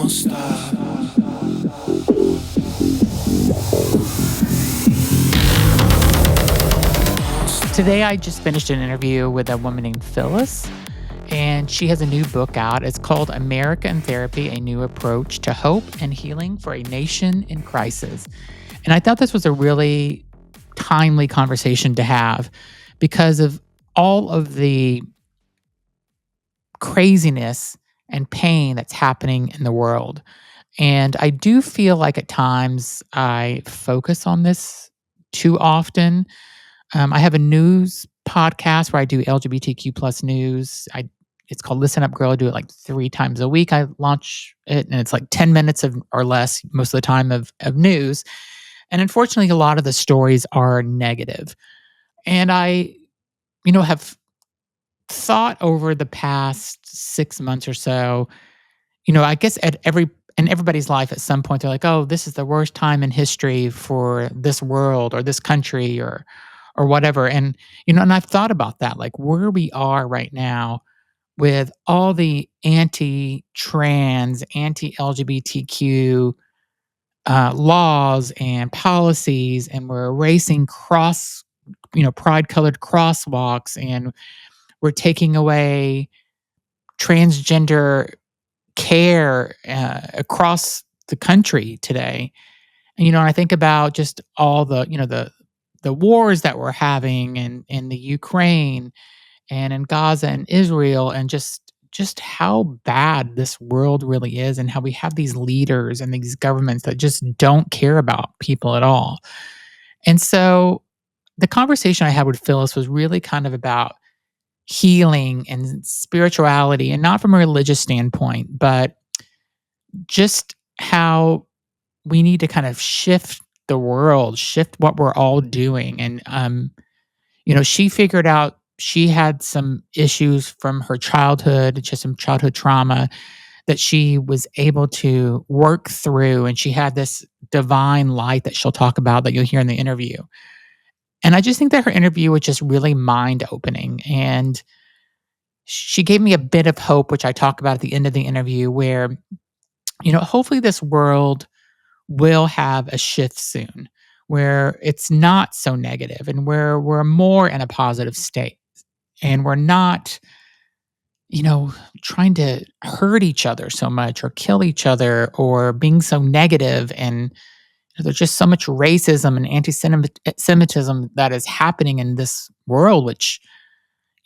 stop. Today, I just finished an interview with a woman named Phyllis, and she has a new book out. It's called America in Therapy, A New Approach to Hope and Healing for a Nation in Crisis. And I thought this was a really timely conversation to have because of all of the craziness and pain that's happening in the world. And I do feel like at times I focus on this too often. I have a news podcast where I do LGBTQ plus news. It's called Listen Up Girl. I do it like 3 times a week. I launch it, and it's like 10 minutes or less most of the time of news. And unfortunately, a lot of the stories are negative. And I, have thought over the past 6 months or so, I guess in everybody's life at some point, they're like, oh, this is the worst time in history for this world or this country or whatever. And, and I've thought about that, like where we are right now with all the anti-trans, anti-LGBTQ laws and policies, and we're erasing pride-colored crosswalks, and we're taking away transgender care across the country today. And, I think about just all the wars that we're having in the Ukraine and in Gaza and Israel, and just how bad this world really is, and how we have these leaders and these governments that just don't care about people at all. And so the conversation I had with Phyllis was really kind of about healing and spirituality, and not from a religious standpoint, but just how we need to kind of shift the world, shift what we're all doing. And, she figured out she had some issues from her childhood, just some childhood trauma that she was able to work through. And she had this divine light that she'll talk about that you'll hear in the interview. And I just think that her interview was just really mind opening. And she gave me a bit of hope, which I talk about at the end of the interview, where, hopefully this world will have a shift soon where it's not so negative, and where we're more in a positive state, and we're not, trying to hurt each other so much or kill each other or being so negative. And there's just so much racism and anti-Semitism that is happening in this world, which,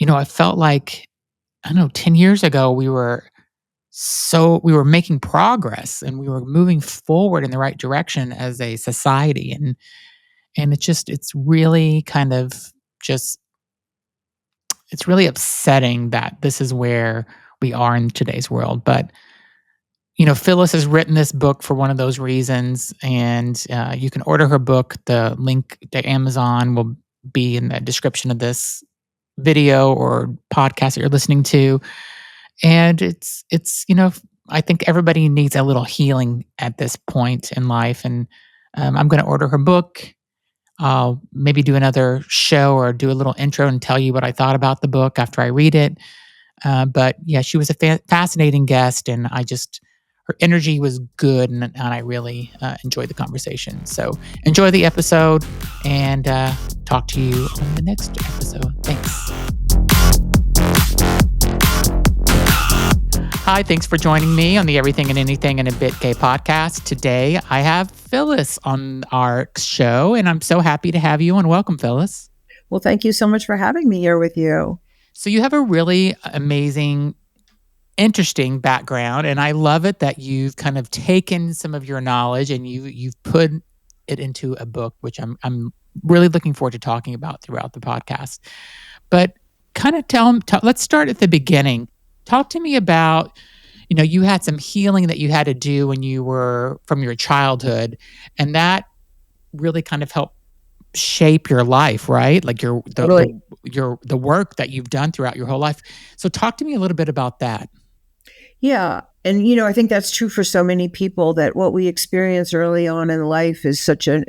I felt like, I don't know, 10 years ago, we were making progress and we were moving forward in the right direction as a society. And it's really kind of just, it's really upsetting that this is where we are in today's world. But, Phyllis has written this book for one of those reasons, and you can order her book. The link to Amazon will be in the description of this video or podcast that you're listening to. And it's I think everybody needs a little healing at this point in life. And I'm going to order her book. I'll maybe do another show or do a little intro and tell you what I thought about the book after I read it. But yeah, she was a fascinating guest, and her energy was good, and I really enjoyed the conversation. So enjoy the episode, and talk to you on the next episode. Thanks. Hi, thanks for joining me on the Everything and Anything and a Bit Gay podcast. Today, I have Phyllis on our show, and I'm so happy to have you on. Welcome, Phyllis. Well, thank you so much for having me here with you. So you have a really amazing, interesting background, and I love it that you've kind of taken some of your knowledge and you've put it into a book, which I'm really looking forward to talking about throughout the podcast. But kind of let's start at the beginning. Talk to me about, you had some healing that you had to do when you were from your childhood, and that really kind of helped shape your life, right? Like the work that you've done throughout your whole life. So talk to me a little bit about that. Yeah. And, I think that's true for so many people, that what we experience early on in life is such a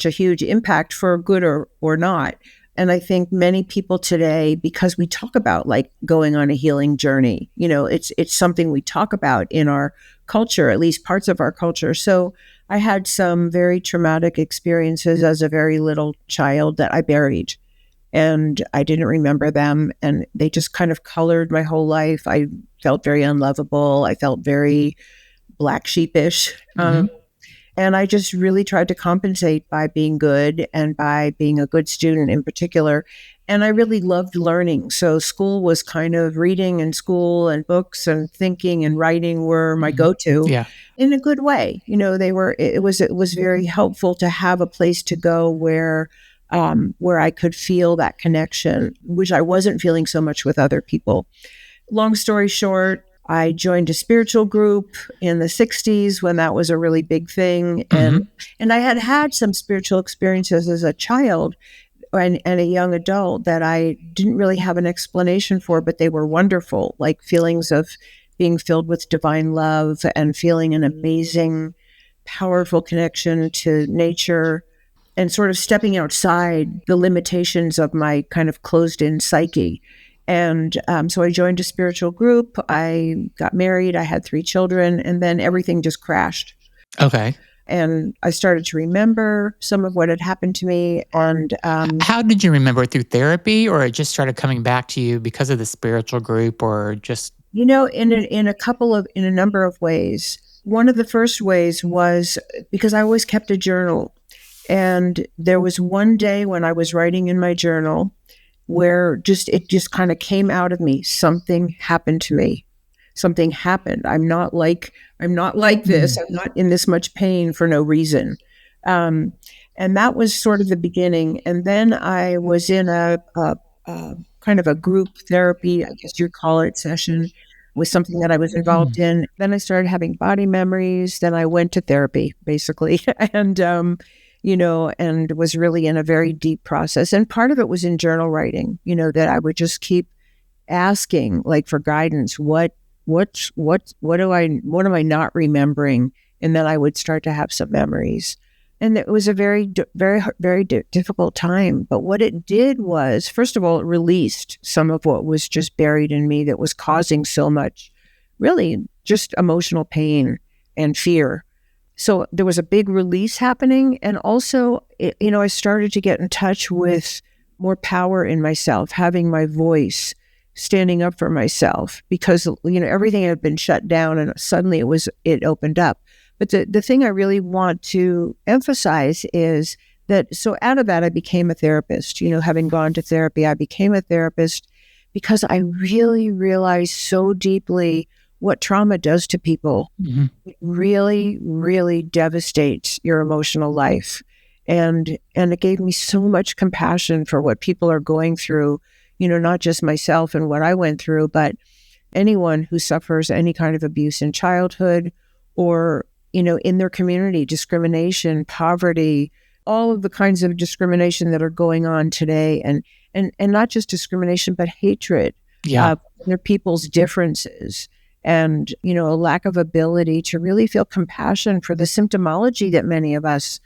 huge impact, for good or not. And I think many people today, because we talk about like going on a healing journey, it's something we talk about in our culture, at least parts of our culture. So I had some very traumatic experiences as a very little child that I buried, and I didn't remember them. And they just kind of colored my whole life. I felt very unlovable. I felt very black sheepish. Mhm. And I just really tried to compensate by being good and by being a good student in particular. And I really loved learning. So school was kind of reading and school and books and thinking and writing were my Mhm. go-to Yeah. in a good way. It was very helpful to have a place to go where I could feel that connection, which I wasn't feeling so much with other people. Long story short, I joined a spiritual group in the 60s when that was a really big thing. And Mhm. and I had had some spiritual experiences as a child and a young adult that I didn't really have an explanation for, but they were wonderful, like feelings of being filled with divine love and feeling an amazing, powerful connection to nature and sort of stepping outside the limitations of my kind of closed in psyche. And so I joined a spiritual group. I got married. I had 3 children, and then everything just crashed. Okay. And I started to remember some of what had happened to me. And How did you remember it, through therapy, or it just started coming back to you because of the spiritual group, or just in a number of ways. One of the first ways was because I always kept a journal. And there was one day when I was writing in my journal where it just kind of came out of me. Something happened to me. Something happened. I'm not like this. Mm. I'm not in this much pain for no reason. Um, and that was sort of the beginning. And then I was in a kind of a group therapy, I guess you'd call it, session with something that I was involved Mm. in. Then I started having body memories. Then I went to therapy, basically, and was really in a very deep process. And part of it was in journal writing, that I would just keep asking like for guidance. What am I not remembering? And then I would start to have some memories. And it was a very difficult time. But what it did was, first of all, it released some of what was just buried in me that was causing so much, really, just emotional pain and fear. So there was a big release happening. And also, I started to get in touch with more power in myself, having my voice, standing up for myself, because, everything had been shut down and suddenly it opened up. But the thing I really want to emphasize is that, so out of that, I became a therapist. Having gone to therapy, I became a therapist because I really realized so deeply what trauma does to people. Mhm. It really, really devastates your emotional life. And it gave me so much compassion for what people are going through, not just myself and what I went through, but anyone who suffers any kind of abuse in childhood or, in their community, discrimination, poverty, all of the kinds of discrimination that are going on today. And not just discrimination, but hatred, Yeah. their people's differences and, a lack of ability to really feel compassion for the symptomology that many of us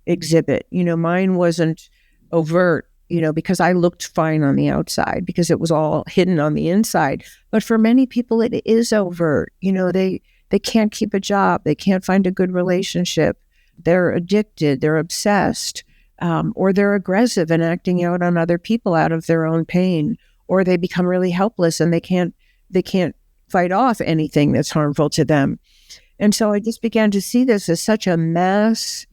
exhibit. Mine wasn't overt, because I looked fine on the outside because it was all hidden on the inside. But for many people, it is overt. They can't keep a job. They can't find a good relationship. They're addicted. They're obsessed. Or they're aggressive and acting out on other people out of their own pain. Or they become really helpless and they can't fight off anything that's harmful to them. And so I just began to see this as such a mass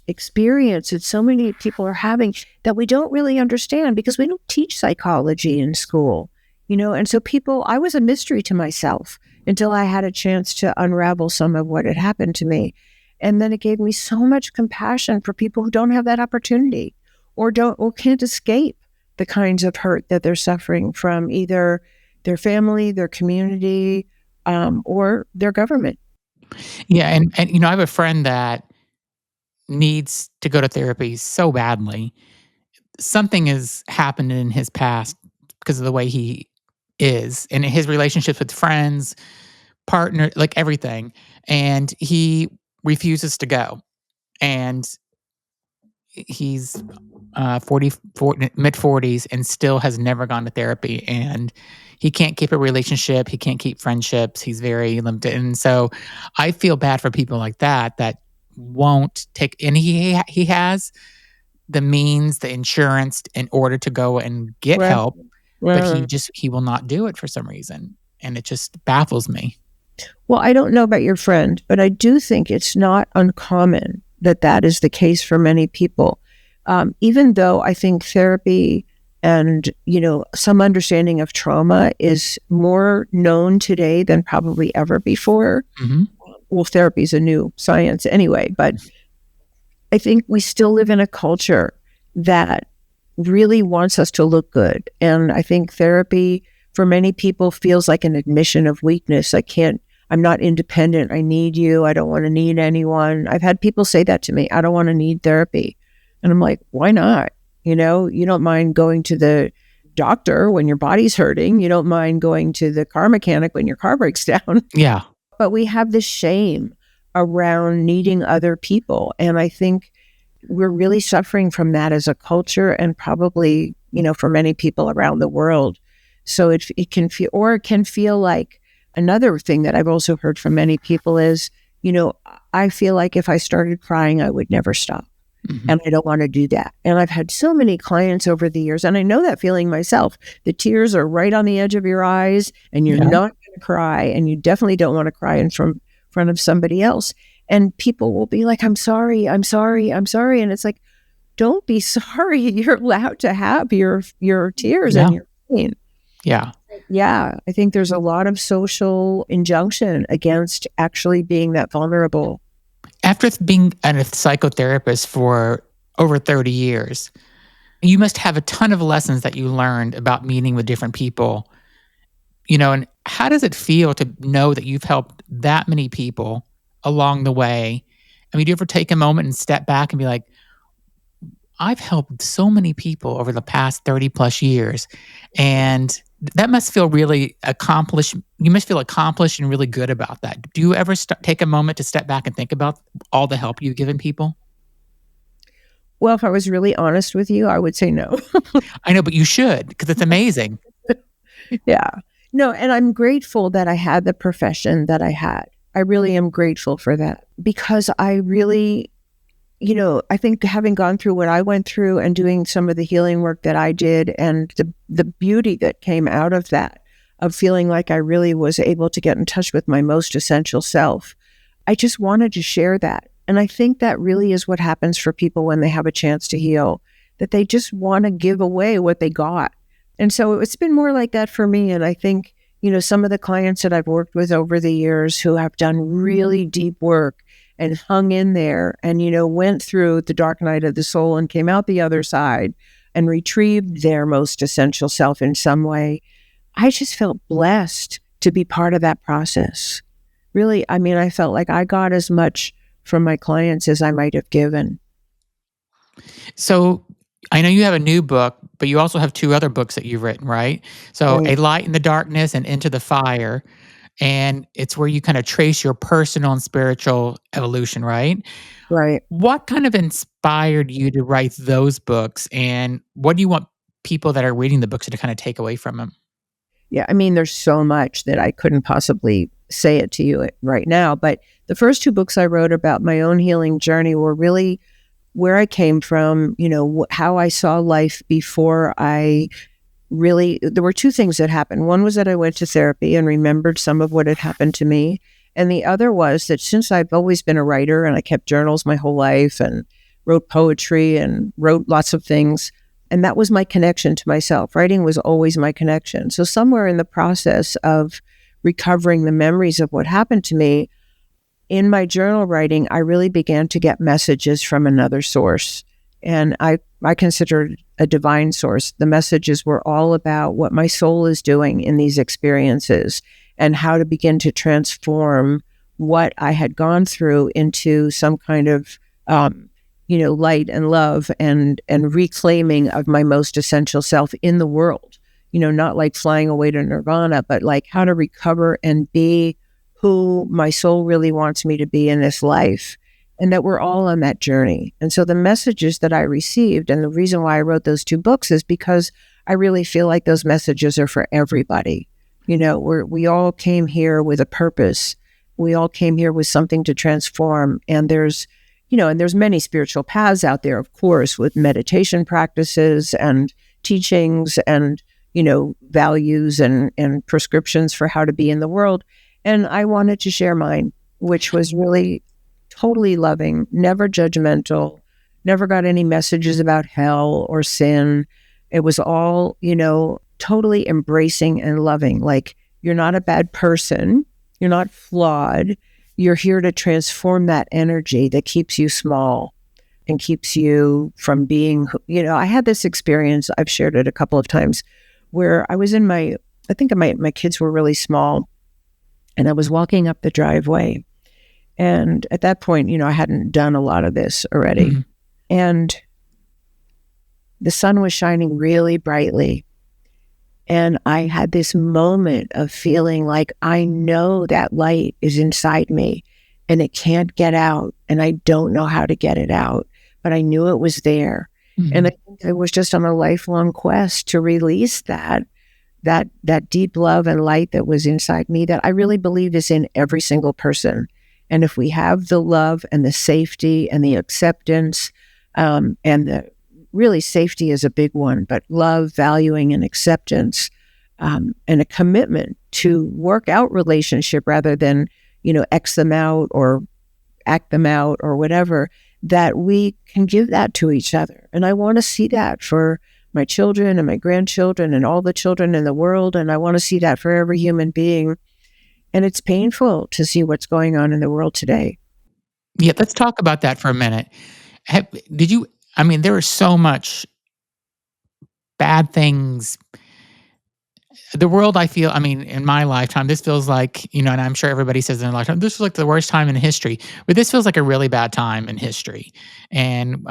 experience that so many people are having that we don't really understand because we don't teach psychology in school, and so I was a mystery to myself until I had a chance to unravel some of what had happened to me. And then it gave me so much compassion for people who don't have that opportunity or can't escape the kinds of hurt that they're suffering from either their family, their community, or their government. Yeah, and, I have a friend that needs to go to therapy so badly. Something has happened in his past because of the way he is, and his relationships with friends, partner, like, everything, and he refuses to go, and He's 40, mid 40s, and still has never gone to therapy. And he can't keep a relationship. He can't keep friendships. He's very limited. And so I feel bad for people like that that won't take, and he has the means, the insurance in order to go and get Well, help, but well, he will not do it for some reason. And it just baffles me. well, I don't know about your friend, but I do think it's not uncommon that that is the case for many people. Even though I think therapy and, some understanding of trauma is more known today than probably ever before. Mhm. Well, therapy is a new science anyway, but I think we still live in a culture that really wants us to look good. And I think therapy for many people feels like an admission of weakness. I'm not independent. I need you. I don't want to need anyone. I've had people say that to me. I don't want to need therapy. And I'm like, why not? You don't mind going to the doctor when your body's hurting. You don't mind going to the car mechanic when your car breaks down. Yeah. But we have this shame around needing other people. And I think we're really suffering from that as a culture, and probably, for many people around the world. So it can feel, or it can feel like, another thing that I've also heard from many people is, I feel like if I started crying, I would never stop. Mhm. And I don't want to do that. And I've had so many clients over the years, and I know that feeling myself. The tears are right on the edge of your eyes, and you're Yeah. not going to cry, and you definitely don't want to cry in front of somebody else. And people will be like, I'm sorry, I'm sorry, I'm sorry. And it's like, don't be sorry. You're allowed to have your tears Yeah. and your pain. Yeah. Yeah, I think there's a lot of social injunction against actually being that vulnerable. After being a psychotherapist for over 30 years, you must have a ton of lessons that you learned about meeting with different people, and how does it feel to know that you've helped that many people along the way? I mean, do you ever take a moment and step back and be like, I've helped so many people over the past 30 plus years, and that must feel really accomplished. You must feel accomplished and really good about that. Do you ever take a moment to step back and think about all the help you've given people? Well, if I was really honest with you, I would say no. I know, but you should, because it's amazing. Yeah. No, and I'm grateful that I had the profession that I had. I really am grateful for that, because I really, I think having gone through what I went through and doing some of the healing work that I did, and the beauty that came out of that, of feeling like I really was able to get in touch with my most essential self, I just wanted to share that. And I think that really is what happens for people when they have a chance to heal, that they just want to give away what they got. And so it's been more like that for me. And I think, some of the clients that I've worked with over the years who have done really deep work and hung in there and, went through the dark night of the soul and came out the other side and retrieved their most essential self in some way, I just felt blessed to be part of that process. Really, I mean, I felt like I got as much from my clients as I might have given. So I know you have a new book, but you also have two other books that you've written, right? So Right. A Light in the Darkness and Into the Fire. And it's where you kind of trace your personal and spiritual evolution, right? Right. What kind of inspired you to write those books? And what do you want people that are reading the books to kind of take away from them? Yeah, I mean, there's so much that I couldn't possibly say it to you right now. But the first two books I wrote about my own healing journey were really where I came from, how I saw life before I really, there were two things that happened. One was that I went to therapy and remembered some of what had happened to me. And the other was that since I've always been a writer and I kept journals my whole life and wrote poetry and wrote lots of things, and that was my connection to myself. Writing was always my connection. So somewhere in the process of recovering the memories of what happened to me, in my journal writing, I really began to get messages from another source. And I consider it a divine source. The messages were all about what my soul is doing in these experiences and how to begin to transform what I had gone through into some kind of, light and love and reclaiming of my most essential self in the world. Not like flying away to nirvana, but like how to recover and be who my soul really wants me to be in this life. and that we're all on that journey. And so the messages that I received, and the reason why I wrote those 2 books, is because I really feel like those messages are for everybody. We all came here with a purpose. We all came here with something to transform. And there's many spiritual paths out there, of course, with meditation practices and teachings and, values and prescriptions for how to be in the world. And I wanted to share mine, which was really totally loving, never judgmental, never got any messages about hell or sin. It was all, totally embracing and loving. Like, you're not a bad person. You're not flawed. You're here to transform that energy that keeps you small and keeps you from being, I had this experience, I've shared it a couple of times, where I was I think my kids were really small, and I was walking up the driveway. And at that point, I hadn't done a lot of this already. Mm-hmm. And the sun was shining really brightly. And I had this moment of feeling like I know that light is inside me and it can't get out. And I don't know how to get it out, but I knew it was there. Mm-hmm. And I think I was just on a lifelong quest to release that deep love and light that was inside me, that I really believe is in every single person. And if we have the love and the safety and the acceptance, and the really safety is a big one, but love, valuing, and acceptance, and a commitment to work out relationship rather than, X them out or act them out or whatever, that we can give that to each other. And I want to see that for my children and my grandchildren and all the children in the world. And I want to see that for every human being. And it's painful to see what's going on in the world today. Yeah, let's talk about that for a minute. There is so much bad things. The world, I feel, in my lifetime, this feels like, and I'm sure everybody says in their lifetime, this was like the worst time in history, but this feels like a really bad time in history. And,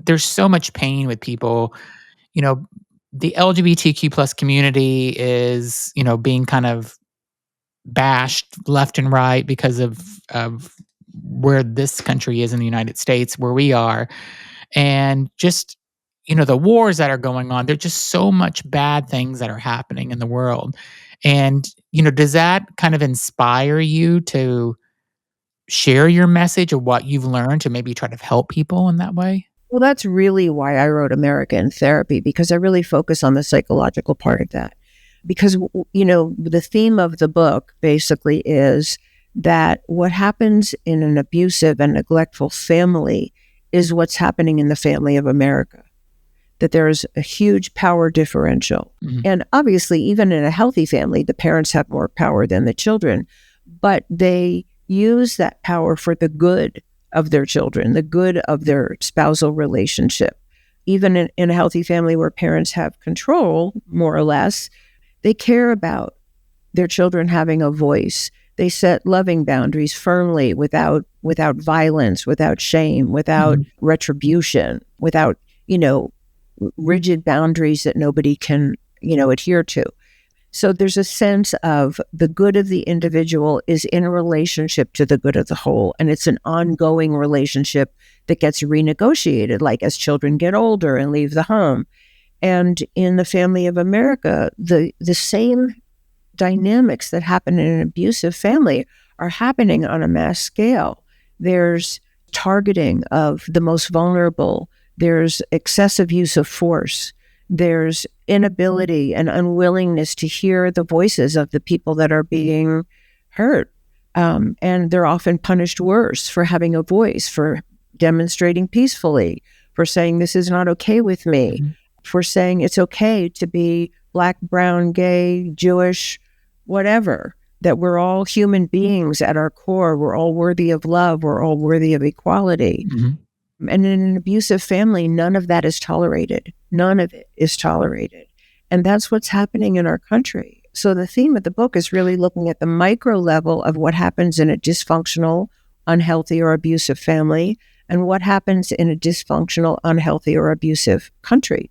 there's so much pain with people. The LGBTQ plus community is, being kind of bashed left and right because of where this country is in the United States, where we are. And just, the wars that are going on, there's just so much bad things that are happening in the world. And, does that kind of inspire you to share your message of what you've learned to maybe try to help people in that way? Well, that's really why I wrote America in Therapy, because I really focus on the psychological part of that. Because, the theme of the book basically is that what happens in an abusive and neglectful family is what's happening in the family of America. That there's a huge power differential. Mm-hmm. And obviously, even in a healthy family, the parents have more power than the children, but they use that power for the good of their children, the good of their spousal relationship. Even in a healthy family where parents have control, more or less, they care about their children having a voice. They set loving boundaries firmly without violence, without shame, without mm-hmm. retribution, without, rigid boundaries that nobody can, adhere to. So there's a sense of the good of the individual is in a relationship to the good of the whole. And it's an ongoing relationship that gets renegotiated, like as children get older and leave the home. And in the family of America, the same dynamics that happen in an abusive family are happening on a mass scale. There's targeting of the most vulnerable. There's excessive use of force. There's inability and unwillingness to hear the voices of the people that are being hurt. And they're often punished worse for having a voice, for demonstrating peacefully, for saying this is not okay with me, mm-hmm. for saying it's okay to be Black, brown, gay, Jewish, whatever, that we're all human beings at our core. We're all worthy of love. We're all worthy of equality. Mm-hmm. And in an abusive family, none of that is tolerated. None of it is tolerated. And that's what's happening in our country. So the theme of the book is really looking at the micro level of what happens in a dysfunctional, unhealthy, or abusive family, and what happens in a dysfunctional, unhealthy, or abusive country.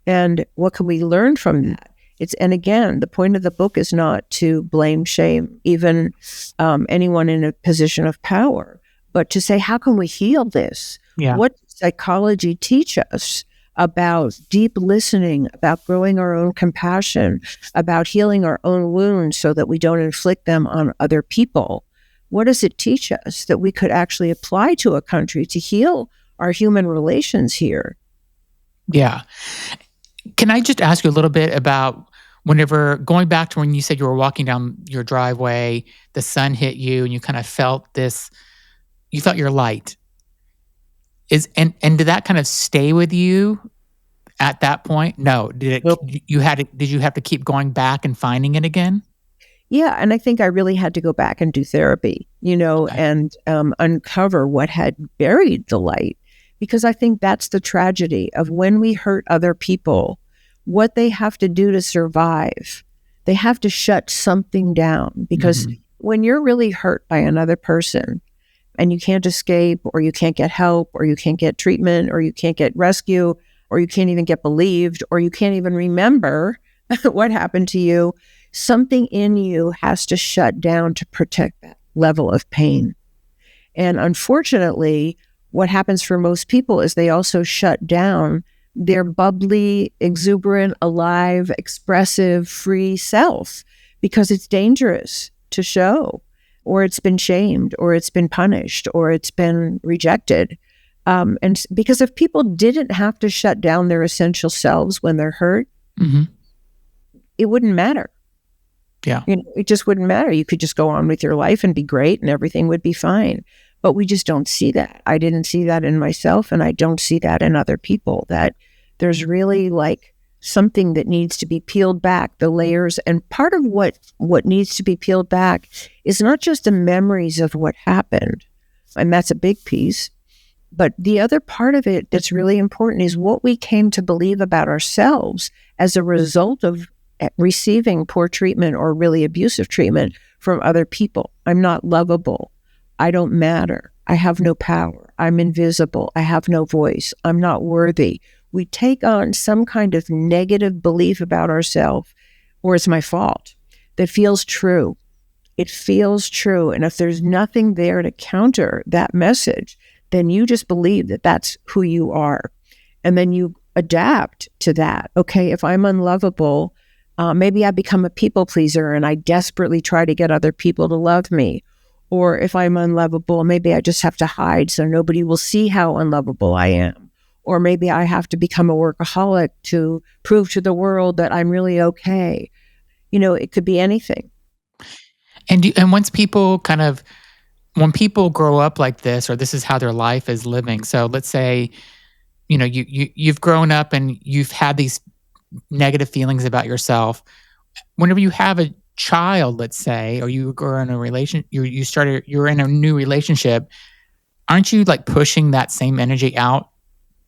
And what can we learn from that? And again, the point of the book is not to blame, shame, even anyone in a position of power, but to say, how can we heal this? Yeah. What does psychology teach us about deep listening, about growing our own compassion, about healing our own wounds so that we don't inflict them on other people? What does it teach us that we could actually apply to a country to heal our human relations here? Yeah. Can I just ask you a little bit about whenever going back to when you said you were walking down your driveway, the sun hit you and you kind of felt this, you felt your light. And did that kind of stay with you at that point? No. Did you have to keep going back and finding it again? Yeah, and I think I really had to go back and do therapy, Okay. and uncover what had buried the light. Because I think that's the tragedy of when we hurt other people, what they have to do to survive. They have to shut something down. Because Mhm. when you're really hurt by another person and you can't escape, or you can't get help, or you can't get treatment, or you can't get rescue, or you can't even get believed, or you can't even remember what happened to you, something in you has to shut down to protect that level of pain. And unfortunately, what happens for most people is they also shut down their bubbly, exuberant, alive, expressive, free self because it's dangerous to show, or it's been shamed, or it's been punished, or it's been rejected. Because if people didn't have to shut down their essential selves when they're hurt, Mhm. it wouldn't matter. Yeah. It just wouldn't matter. You could just go on with your life and be great and everything would be fine. But we just don't see that. I didn't see that in myself, and I don't see that in other people, that there's really like something that needs to be peeled back, the layers. And part of what needs to be peeled back is not just the memories of what happened, and that's a big piece, but the other part of it that's really important is what we came to believe about ourselves as a result of receiving poor treatment or really abusive treatment from other people. I'm not lovable. I don't matter. I have no power. I'm invisible. I have no voice. I'm not worthy. We take on some kind of negative belief about ourselves, or it's my fault, that feels true. It feels true. And if there's nothing there to counter that message, then you just believe that that's who you are. And then you adapt to that. Okay, if I'm unlovable, maybe I become a people pleaser and I desperately try to get other people to love me. Or if I'm unlovable, maybe I just have to hide so nobody will see how unlovable I am. Or maybe I have to become a workaholic to prove to the world that I'm really okay. It could be anything. And when people grow up like this, or this is how their life is living. So let's say, you've grown up and you've had these negative feelings about yourself. Whenever you have a child, let's say, or you are in a relation, you're in a new relationship, aren't you like pushing that same energy out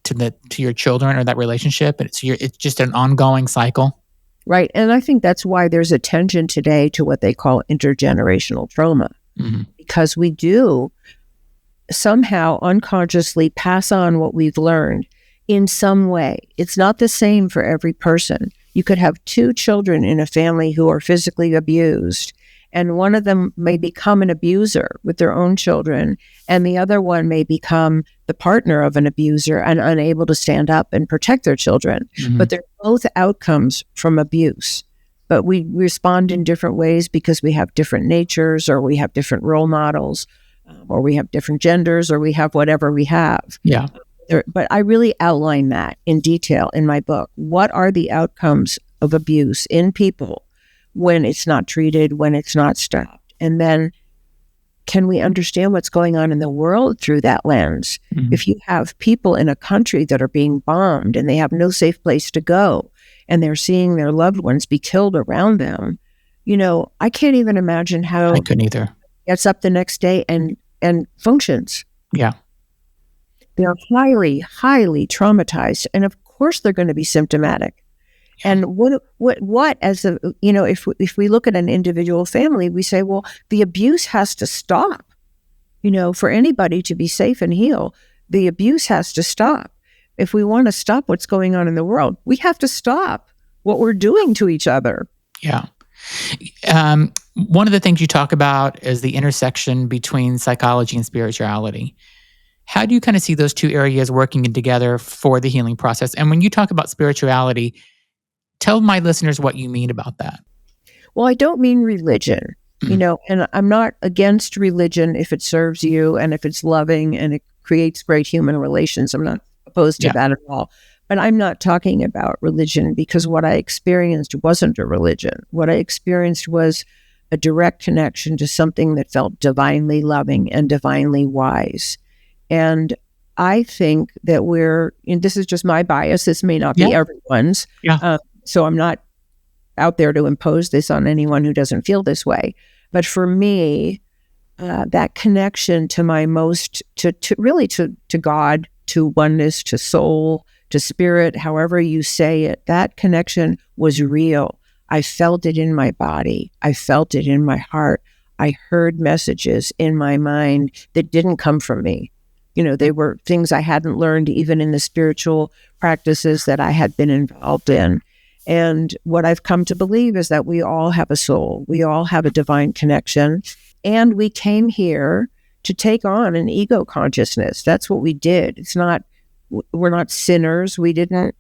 to your children or that relationship? And it's just an ongoing cycle. Right. And I think that's why there's attention today to what they call intergenerational trauma, Mhm. because we do somehow unconsciously pass on what we've learned in some way. It's not the same for every person. You could have two children in a family who are physically abused, and one of them may become an abuser with their own children, and the other one may become the partner of an abuser and unable to stand up and protect their children. Mhm. But they're both outcomes from abuse. But we respond in different ways because we have different natures, or we have different role models, or we have different genders, or we have whatever we have. Yeah. But I really outline that in detail in my book. What are the outcomes of abuse in people when it's not treated, when it's not stopped? And then can we understand what's going on in the world through that lens? Mhm. If you have people in a country that are being bombed and they have no safe place to go, and they're seeing their loved ones be killed around them, I can't even imagine how I couldn't either. gets up the next day and functions. Yeah. They're highly, highly traumatized, and of course they're going to be symptomatic. Yeah. And what as a if we look at an individual family, we say, well, the abuse has to stop. For anybody to be safe and heal, the abuse has to stop. If we want to stop what's going on in the world, we have to stop what we're doing to each other. Yeah. One of the things you talk about is the intersection between psychology and spirituality. How do you kind of see those two areas working together for the healing process? And when you talk about spirituality, tell my listeners what you mean about that. Well, I don't mean religion, Mm, and I'm not against religion if it serves you and if it's loving and it creates great human relations. I'm not opposed to yeah. that at all. But I'm not talking about religion because what I experienced wasn't a religion. What I experienced was a direct connection to something that felt divinely loving and divinely wise. And I think that and this is just my bias, this may not Yeah. be everyone's. Yeah. So I'm not out there to impose this on anyone who doesn't feel this way. But for me, that connection to my most, to really to God, to oneness, to soul, to spirit, however you say it, that connection was real. I felt it in my body. I felt it in my heart. I heard messages in my mind that didn't come from me. They were things I hadn't learned even in the spiritual practices that I had been involved in. And what I've come to believe is that we all have a soul. We all have a divine connection. And we came here to take on an ego consciousness. That's what we did. We're not sinners. We didn't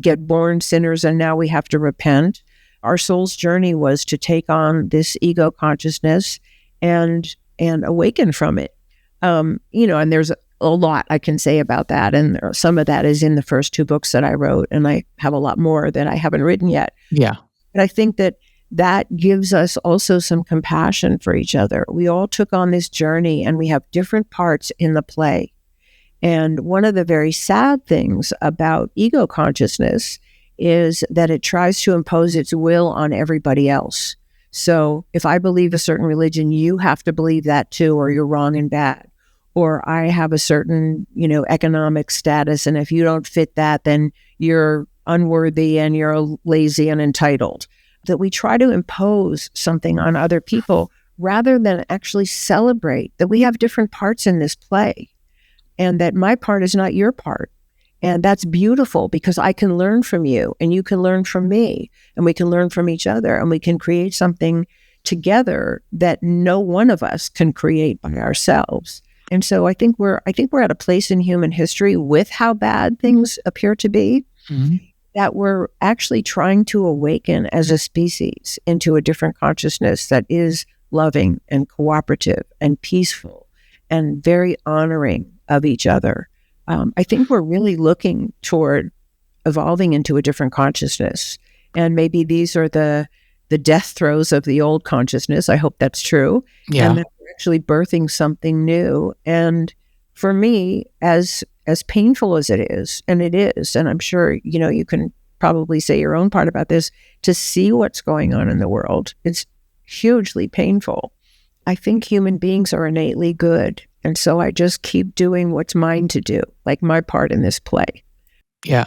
get born sinners and now we have to repent. Our soul's journey was to take on this ego consciousness and awaken from it. And there's a lot I can say about that. And some of that is in the first two books that I wrote. And I have a lot more that I haven't written yet. Yeah. But I think that gives us also some compassion for each other. We all took on this journey and we have different parts in the play. And one of the very sad things about ego consciousness is that it tries to impose its will on everybody else. So if I believe a certain religion, you have to believe that too, or you're wrong and bad. Or I have a certain, economic status, and if you don't fit that, then you're unworthy and you're lazy and entitled. That we try to impose something on other people rather than actually celebrate that we have different parts in this play and that my part is not your part. And that's beautiful because I can learn from you and you can learn from me and we can learn from each other and we can create something together that no one of us can create by ourselves. And so I think we're at a place in human history with how bad things appear to be Mhm. that we're actually trying to awaken as a species into a different consciousness that is loving and cooperative and peaceful and very honoring of each other. I think we're really looking toward evolving into a different consciousness. And maybe these are the death throes of the old consciousness. I hope that's true. And Yeah. that we're actually birthing something new. And for me, as painful as it is, and I'm sure, you can probably say your own part about this, to see what's going on in the world, it's hugely painful. I think human beings are innately good. And so I just keep doing what's mine to do, like my part in this play. Yeah.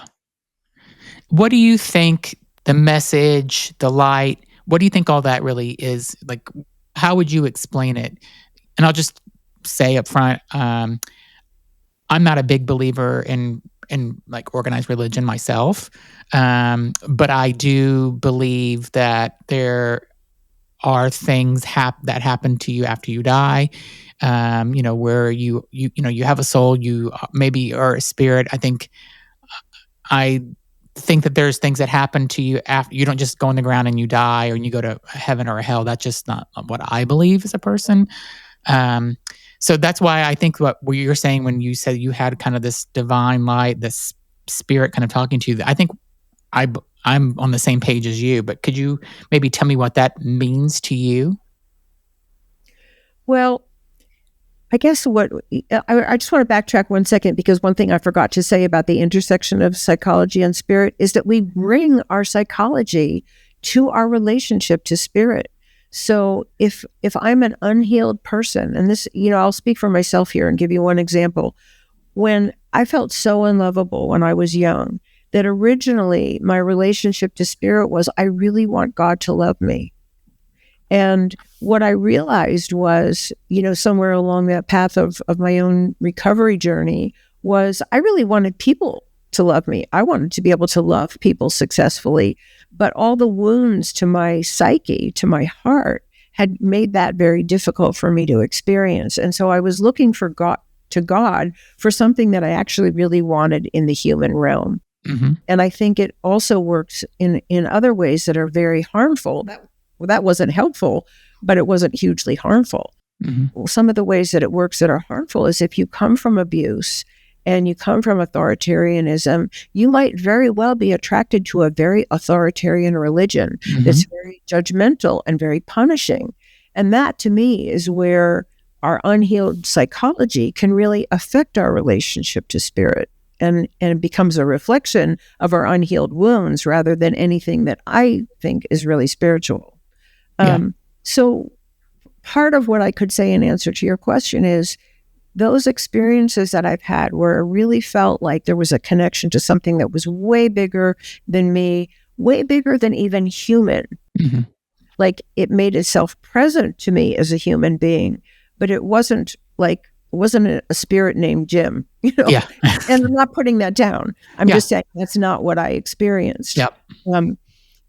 What do you think the message, the light, what do you think all that really is? Like, how would you explain it? And I'll just say up front, I'm not a big believer in like organized religion myself, but I do believe that there are things that happen to you after you die. Where you have a soul, you maybe are a spirit. I think that there's things that happen to you after you don't just go on the ground and you die or you go to heaven or hell. That's just not what I believe as a person. Um, so that's why I think what you're saying when you said you had kind of this divine light, this spirit kind of talking to you, I think I'm on the same page as you, but could you maybe tell me what that means to you? Well, I guess I just want to backtrack 1 second because one thing I forgot to say about the intersection of psychology and spirit is that we bring our psychology to our relationship to spirit. So if I'm an unhealed person, and this, I'll speak for myself here and give you one example. When I felt so unlovable when I was young, that originally my relationship to spirit was, I really want God to love me. And what I realized was, somewhere along that path of my own recovery journey was I really wanted people to love me. I wanted to be able to love people successfully. But all the wounds to my psyche, to my heart, had made that very difficult for me to experience. And so I was looking for God for something that I actually really wanted in the human realm. Mm-hmm. And I think it also works in other ways that are very harmful. That wasn't helpful, but it wasn't hugely harmful. Mm-hmm. Well, some of the ways that it works that are harmful is if you come from abuse and you come from authoritarianism, you might very well be attracted to a very authoritarian religion that's very judgmental and very punishing. And that, to me, is where our unhealed psychology can really affect our relationship to spirit. And it becomes a reflection of our unhealed wounds rather than anything that I think is really spiritual. So part of what I could say in answer to your question is those experiences that I've had where it really felt like there was a connection to something that was way bigger than me, way bigger than even human. Mm-hmm. Like it made itself present to me as a human being, but it wasn't a spirit named Jim, Yeah. And I'm not putting that down. I'm just saying that's not what I experienced. Yep.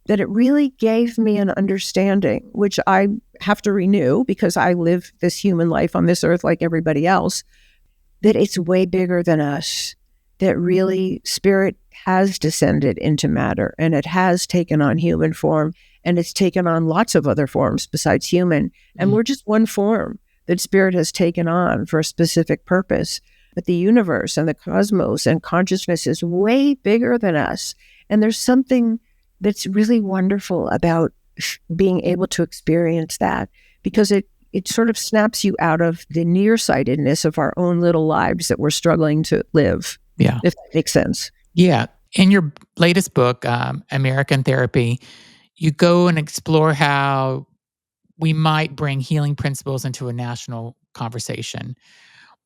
That it really gave me an understanding, which I have to renew because I live this human life on this earth like everybody else, that it's way bigger than us, that really spirit has descended into matter and it has taken on human form and it's taken on lots of other forms besides human. And we're just one form that spirit has taken on for a specific purpose. But the universe and the cosmos and consciousness is way bigger than us. And there's something that's really wonderful about being able to experience that because it sort of snaps you out of the nearsightedness of our own little lives that we're struggling to live. Yeah. If that makes sense. Yeah. In your latest book, American Therapy, you go and explore how we might bring healing principles into a national conversation.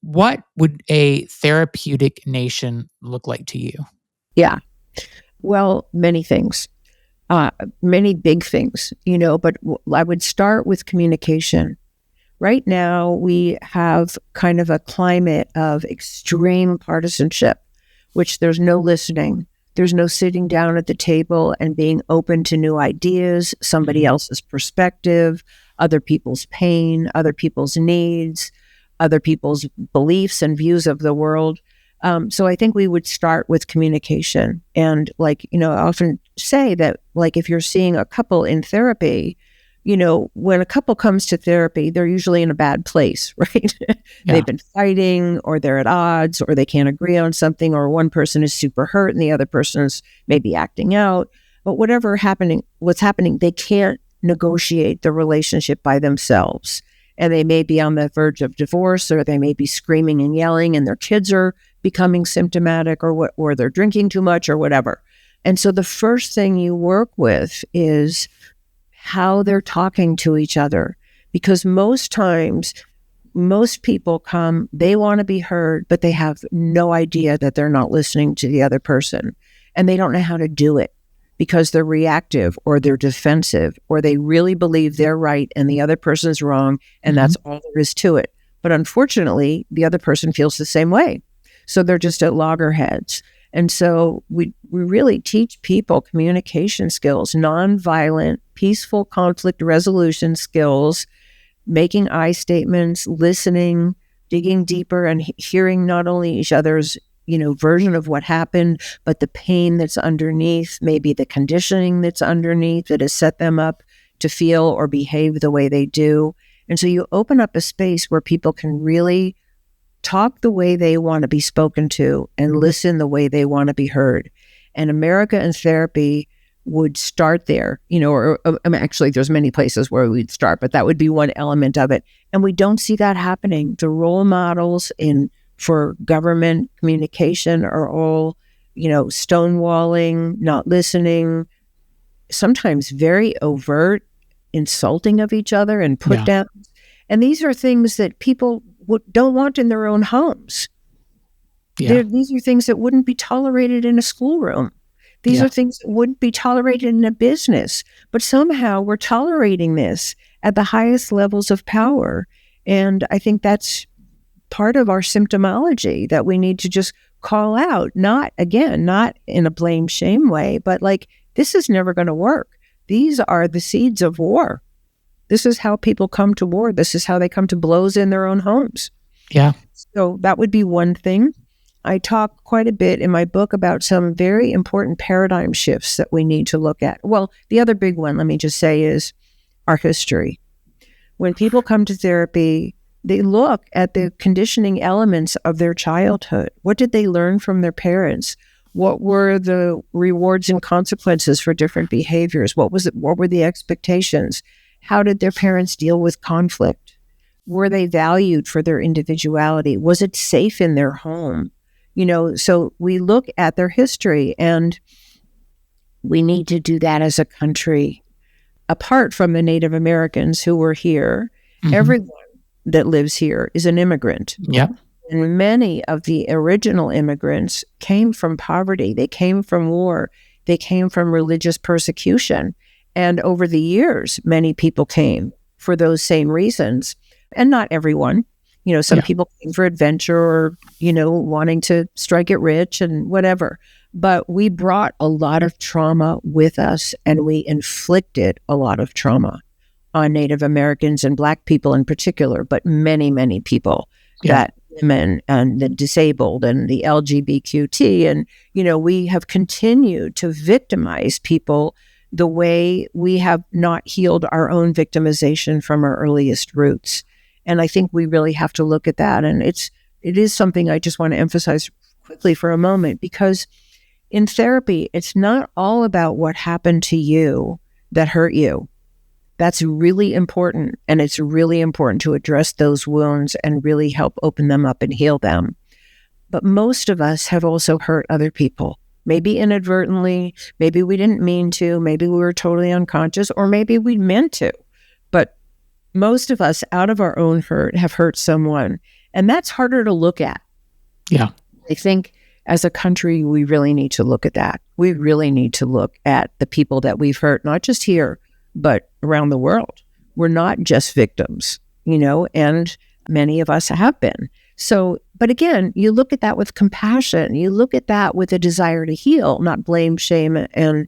What would a therapeutic nation look like to you? Yeah. Well, many things. Many big things, but I would start with communication. Right now, we have kind of a climate of extreme partisanship, which there's no listening. There's no sitting down at the table and being open to new ideas, somebody else's perspective, other people's pain, other people's needs, other people's beliefs and views of the world. So I think we would start with communication. And I often say that, if you're seeing a couple in therapy, when a couple comes to therapy, they're usually in a bad place, right? They've been fighting or they're at odds or they can't agree on something or one person is super hurt and the other person is maybe acting out. But what's happening, they can't negotiate the relationship by themselves. And they may be on the verge of divorce or they may be screaming and yelling and their kids are becoming symptomatic or they're drinking too much or whatever. And so the first thing you work with is how they're talking to each other. Because most times, most people come, they want to be heard, but they have no idea that they're not listening to the other person. And they don't know how to do it because they're reactive or they're defensive or they really believe they're right and the other person's wrong. And that's all there is to it. But unfortunately, the other person feels the same way. So they're just at loggerheads. And so we really teach people communication skills, nonviolent, peaceful conflict resolution skills, making I statements, listening, digging deeper and hearing not only each other's, version of what happened, but the pain that's underneath, maybe the conditioning that's underneath that has set them up to feel or behave the way they do. And so you open up a space where people can really talk the way they want to be spoken to and listen the way they want to be heard. And America in Therapy would start there, actually there's many places where we'd start, but that would be one element of it. And we don't see that happening. The role models for government communication are all, stonewalling, not listening, sometimes very overt, insulting of each other and put down. And these are things that people don't want in their own homes. These are things that wouldn't be tolerated in a schoolroom. These are things that wouldn't be tolerated in a business. But somehow we're tolerating this at the highest levels of power. And I think that's part of our symptomology that we need to just call out, not in a blame shame way, but like, this is never going to work. These are the seeds of war. This is how people come to war. This is how they come to blows in their own homes. Yeah. So that would be one thing. I talk quite a bit in my book about some very important paradigm shifts that we need to look at. Well, the other big one, let me just say, is our history. When people come to therapy, they look at the conditioning elements of their childhood. What did they learn from their parents? What were the rewards and consequences for different behaviors? What were the expectations? How did their parents deal with conflict? Were they valued for their individuality? Was it safe in their home? So we look at their history, and we need to do that as a country. Apart from the Native Americans who were here, everyone that lives here is an immigrant. Yeah. And many of the original immigrants came from poverty. They came from war. They came from religious persecution. And over the years, many people came for those same reasons. And not everyone. Some people came for adventure or, wanting to strike it rich and whatever. But we brought a lot of trauma with us, and we inflicted a lot of trauma on Native Americans and Black people in particular, but many, many people, that women and the disabled and the LGBTQ. And, we have continued to victimize people the way we have not healed our own victimization from our earliest roots. And I think we really have to look at that. And it is something I just want to emphasize quickly for a moment, because in therapy, it's not all about what happened to you that hurt you. That's really important. And it's really important to address those wounds and really help open them up and heal them. But most of us have also hurt other people, maybe inadvertently, maybe we didn't mean to, maybe we were totally unconscious, or maybe we meant to. But most of us, out of our own hurt, have hurt someone. And that's harder to look at. Yeah. I think as a country, we really need to look at that. We really need to look at the people that we've hurt, not just here, but around the world. We're not just victims, and many of us have been. So, but again, you look at that with compassion. You look at that with a desire to heal, not blame, shame, and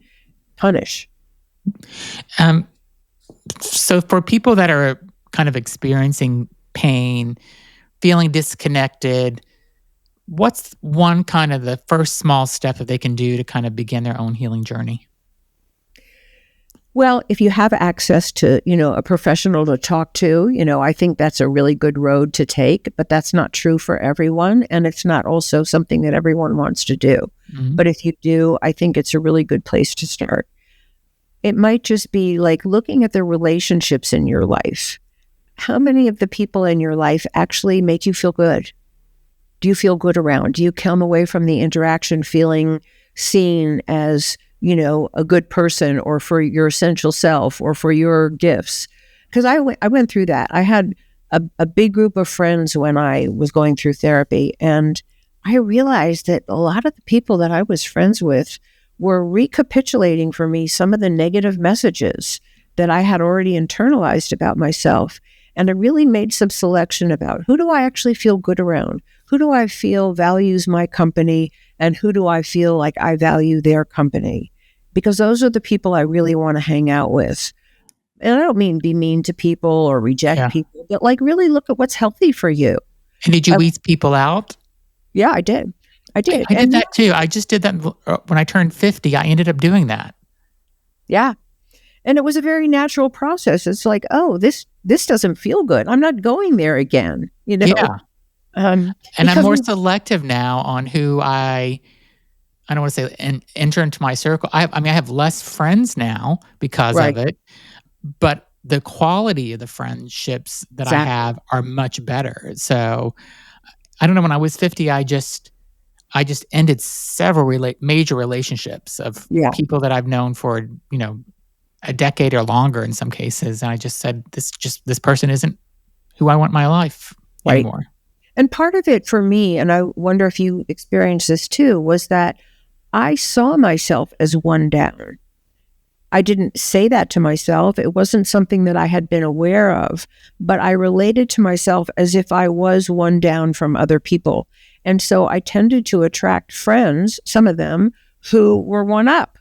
punish. So for people that are kind of experiencing pain, feeling disconnected, what's one kind of the first small step that they can do to kind of begin their own healing journey? Well, if you have access to, a professional to talk to, I think that's a really good road to take, but that's not true for everyone. And it's not also something that everyone wants to do. But if you do, I think it's a really good place to start. It might just be like looking at the relationships in your life. How many of the people in your life actually make you feel good? Do you feel good around? Do you come away from the interaction feeling seen as, a good person, or for your essential self, or for your gifts? Because I went through that. I had a big group of friends when I was going through therapy, and I realized that a lot of the people that I was friends with were recapitulating for me some of the negative messages that I had already internalized about myself. And I really made some selection about who do I actually feel good around? Who do I feel values my company? And who do I feel like I value their company? Because those are the people I really want to hang out with. And I don't mean be mean to people or reject people, but like really look at what's healthy for you. And did you weed people out? Yeah, I did. I did that too. I just did that when I turned 50. I ended up doing that. Yeah. And it was a very natural process. It's like, oh, this doesn't feel good. I'm not going there again. Yeah. And I'm more selective now on who I don't want to say enter into my circle. I have less friends now because of it, but the quality of the friendships that I have are much better. So I don't know, when I was 50, I just ended several major relationships of people that I've known for, a decade or longer in some cases. And I just said, this person isn't who I want in my life anymore. And part of it for me, and I wonder if you experienced this too, was that I saw myself as one down. I didn't say that to myself. It wasn't something that I had been aware of, but I related to myself as if I was one down from other people. And so I tended to attract friends, some of them, who were one up.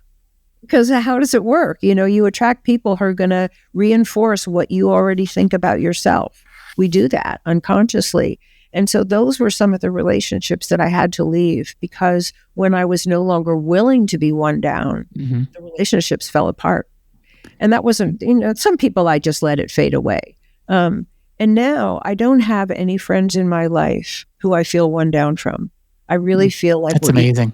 Because how does it work? You attract people who are going to reinforce what you already think about yourself. We do that unconsciously. And so those were some of the relationships that I had to leave, because when I was no longer willing to be one down, the relationships fell apart. And that wasn't, some people I just let it fade away. And now I don't have any friends in my life who I feel one down from. I really feel like that's amazing.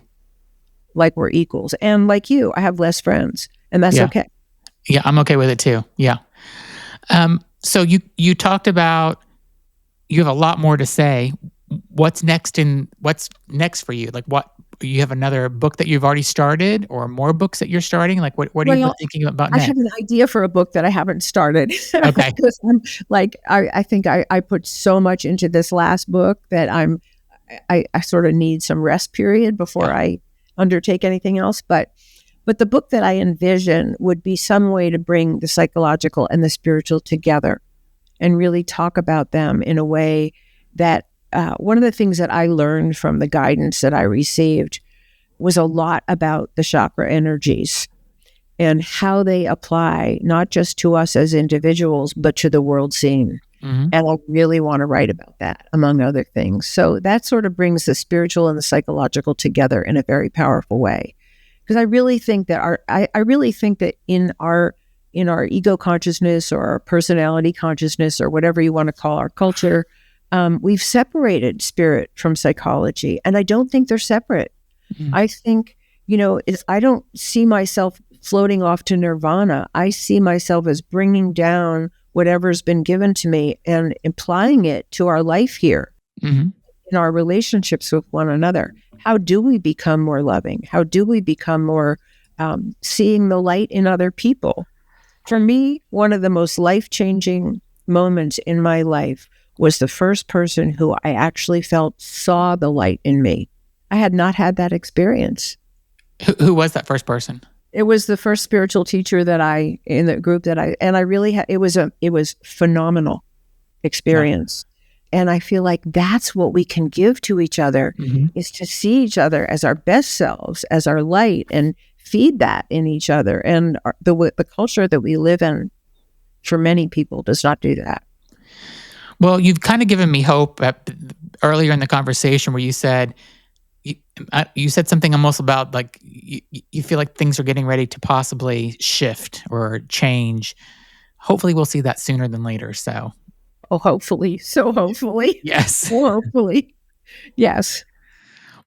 Like we're equals. And like you, I have less friends, and that's okay. Yeah, I'm okay with it too. Yeah. So you talked about, you have a lot more to say. What's next for you? Like, what, you have another book that you've already started, or more books that you're starting? Like, what are you thinking about next? I have an idea for a book that I haven't started. Okay. Because I'm like, I think I put so much into this last book that I sort of need some rest period before I undertake anything else. But the book that I envision would be some way to bring the psychological and the spiritual together and really talk about them in a way that one of the things that I learned from the guidance that I received was a lot about the chakra energies and how they apply not just to us as individuals, but to the world scene. And I really want to write about that, among other things. So that sort of brings the spiritual and the psychological together in a very powerful way. Because I really think that I really think that in our ego consciousness, or our personality consciousness, or whatever you want to call our culture, we've separated spirit from psychology, and I don't think they're separate. I think, I don't see myself floating off to nirvana. I see myself as bringing down whatever's been given to me and applying it to our life here, in our relationships with one another. How do we become more loving? How do we become more seeing the light in other people? For me, one of the most life-changing moments in my life was the first person who I actually felt saw the light in me. I had not had that experience. Who was that first person? It was the first spiritual teacher in the group and I really had, it was phenomenal experience. And I feel like that's what we can give to each other, is to see each other as our best selves, as our light, and feed that in each other. And the culture that we live in, for many people, does not do that. Well, you've kind of given me hope earlier in the conversation, where you said something almost about like you feel like things are getting ready to possibly shift or change. Hopefully we'll see that sooner than later. So, hopefully. So hopefully. Yes. Hopefully. Yes.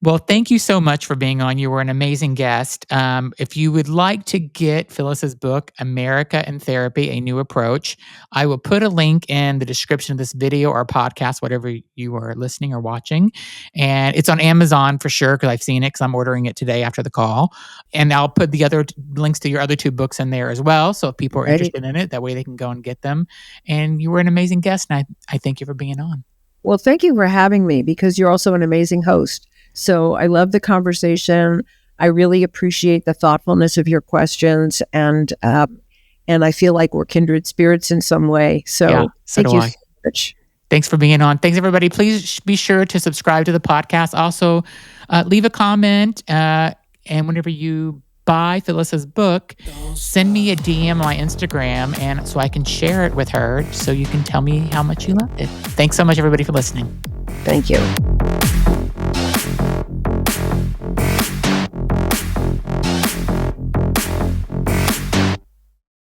Well, thank you so much for being on. You were an amazing guest. If you would like to get Phyllis's book, America in Therapy, A New Approach, I will put a link in the description of this video or podcast, whatever you are listening or watching. And it's on Amazon for sure, because I've seen it, because I'm ordering it today after the call. And I'll put the other links to your other two books in there as well. So if people are interested in it, that way they can go and get them. And you were an amazing guest, and I thank you for being on. Well, thank you for having me, because you're also an amazing host. So I love the conversation. I really appreciate the thoughtfulness of your questions, and I feel like we're kindred spirits in some way. So thank you so much. Thanks for being on. Thanks, everybody. Please be sure to subscribe to the podcast. Also, leave a comment, and whenever you buy Phyllis's book, send me a DM on my Instagram, and so I can share it with her, so you can tell me how much you loved it. Thanks so much, everybody, for listening. Thank you.